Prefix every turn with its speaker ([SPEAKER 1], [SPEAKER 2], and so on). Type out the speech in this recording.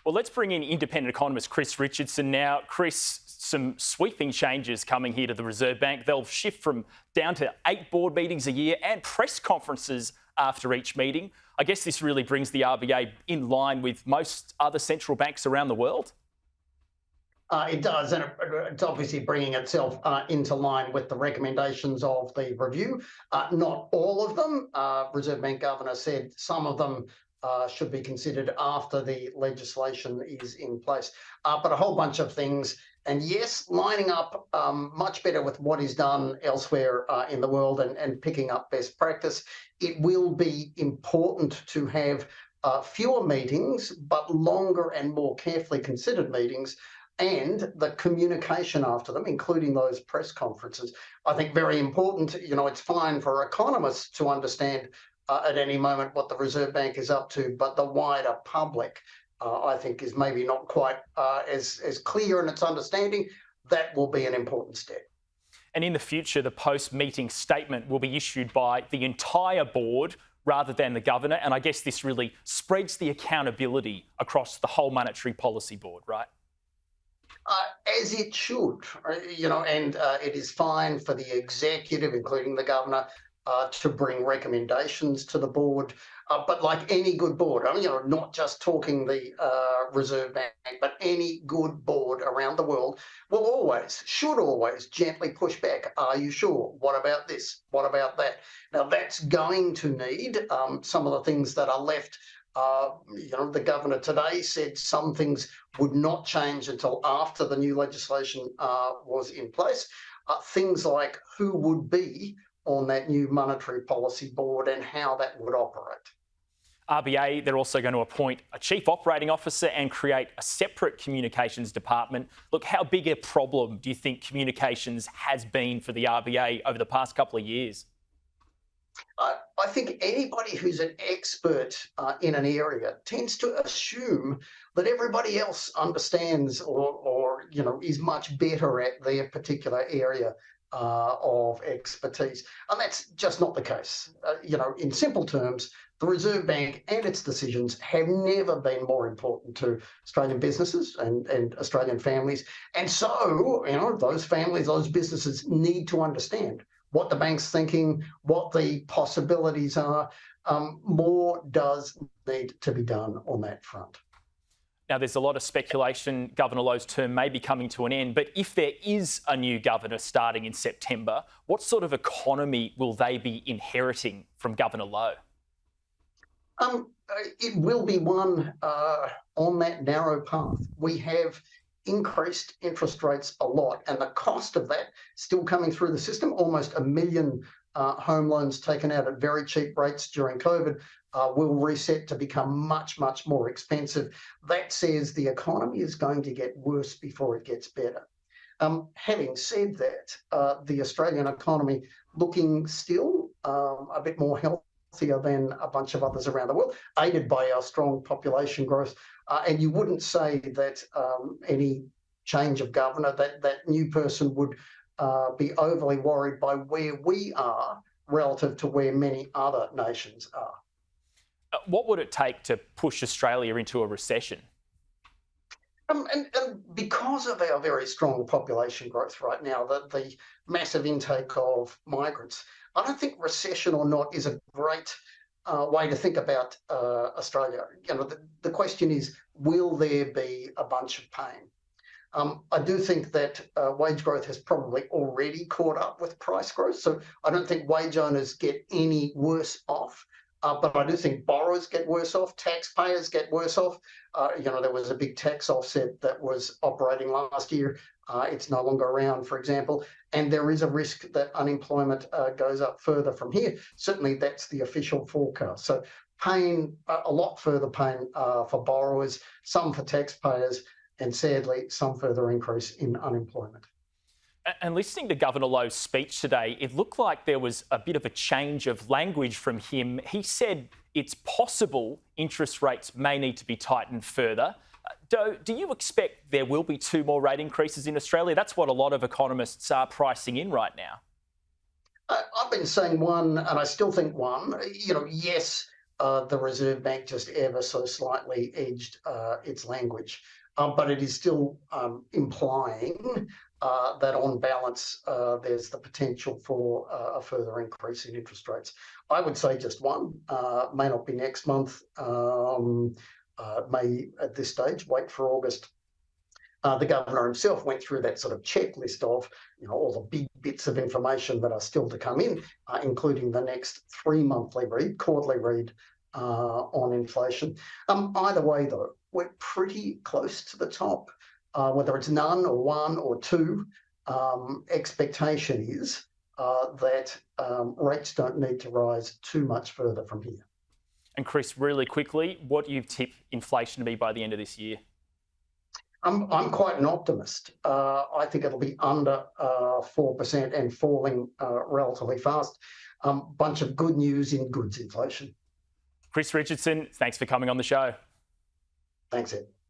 [SPEAKER 1] Well, let's bring in independent economist Chris Richardson now. Chris, some sweeping changes coming here to the Reserve Bank. They'll shift from down to 8 board meetings a year and press conferences after each meeting. I guess this really brings the RBA in line with most other central banks around the world.
[SPEAKER 2] It does, and it's obviously bringing itself into line with the recommendations of the review. Not all of them. Reserve Bank Governor said some of them should be considered after the legislation is in place. But a whole bunch of things, and yes, lining up much better with what is done elsewhere in the world and picking up best practice. It will be important to have fewer meetings, but longer and more carefully considered meetings, and the communication after them, including those press conferences. I think very important. It's fine for economists to understand at any moment what the Reserve Bank is up to, but the wider public, I think, is maybe not quite as clear in its understanding. That will be an important step.
[SPEAKER 1] And in the future, the post-meeting statement will be issued by the entire board rather than the governor. And I guess this really spreads the accountability across the whole monetary policy board, right?
[SPEAKER 2] As it should, and it is fine for the executive, including the governor, to bring recommendations to the board. But like any good board, not just talking the Reserve Bank, but any good board around the world should always gently push back. Are you sure? What about this? What about that? Now, that's going to need some of the things that are left. The governor today said some things would not change until after the new legislation was in place. Things like who would be on that new monetary policy board and how that would operate.
[SPEAKER 1] RBA, they're also going to appoint a chief operating officer and create a separate communications department. Look, how big a problem do you think communications has been for the RBA over the past couple of years?
[SPEAKER 2] I think anybody who's an expert in an area tends to assume that everybody else understands or is much better at their particular area of expertise. And that's just not the case. In simple terms, the Reserve Bank and its decisions have never been more important to Australian businesses and Australian families. And so, those families, those businesses need to understand what the bank's thinking, what the possibilities are. More does need to be done on that front.
[SPEAKER 1] Now, there's a lot of speculation Governor Lowe's term may be coming to an end, but if there is a new governor starting in September, what sort of economy will they be inheriting from Governor Lowe?
[SPEAKER 2] It will be one on that narrow path. We have increased interest rates a lot, and the cost of that still coming through the system. Almost 1 million home loans taken out at very cheap rates during COVID will reset to become much, much more expensive. That says the economy is going to get worse before it gets better. Having said that, the Australian economy looking still a bit more healthier than a bunch of others around the world, aided by our strong population growth. And you wouldn't say that any change of governor, that new person would be overly worried by where we are relative to where many other nations are.
[SPEAKER 1] What would it take to push Australia into a recession?
[SPEAKER 2] And because of our very strong population growth right now, the massive intake of migrants, I don't think recession or not is a great way to think about Australia. The question is, will there be a bunch of pain? I do think that wage growth has probably already caught up with price growth, so I don't think wage earners get any worse off. But I do think borrowers get worse off, taxpayers get worse off. There was a big tax offset that was operating last year. It's no longer around, for example, and there is a risk that unemployment goes up further from here. Certainly that's the official forecast. So pain, a lot further pain for borrowers, some for taxpayers, and sadly, some further increase in unemployment.
[SPEAKER 1] And listening to Governor Lowe's speech today, it looked like there was a bit of a change of language from him. He said it's possible interest rates may need to be tightened further. Do you expect there will be 2 more rate increases in Australia? That's what a lot of economists are pricing in right now.
[SPEAKER 2] I've been saying one, and I still think one. Yes, the Reserve Bank just ever so slightly edged its language. But it is still implying that on balance, there's the potential for a further increase in interest rates. I would say just one, may not be next month, may at this stage wait for August. The governor himself went through that sort of checklist of, all the big bits of information that are still to come in, including the next 3-monthly read, quarterly read on inflation. Either way, though, we're pretty close to the top. Whether it's none or 1 or 2, expectation is that rates don't need to rise too much further from here.
[SPEAKER 1] And Chris, really quickly, what do you tip inflation to be by the end of this year?
[SPEAKER 2] I'm quite an optimist. I think it'll be under 4% and falling relatively fast. Bunch of good news in goods inflation.
[SPEAKER 1] Chris Richardson, thanks for coming on the show.
[SPEAKER 2] Thanks, Ed.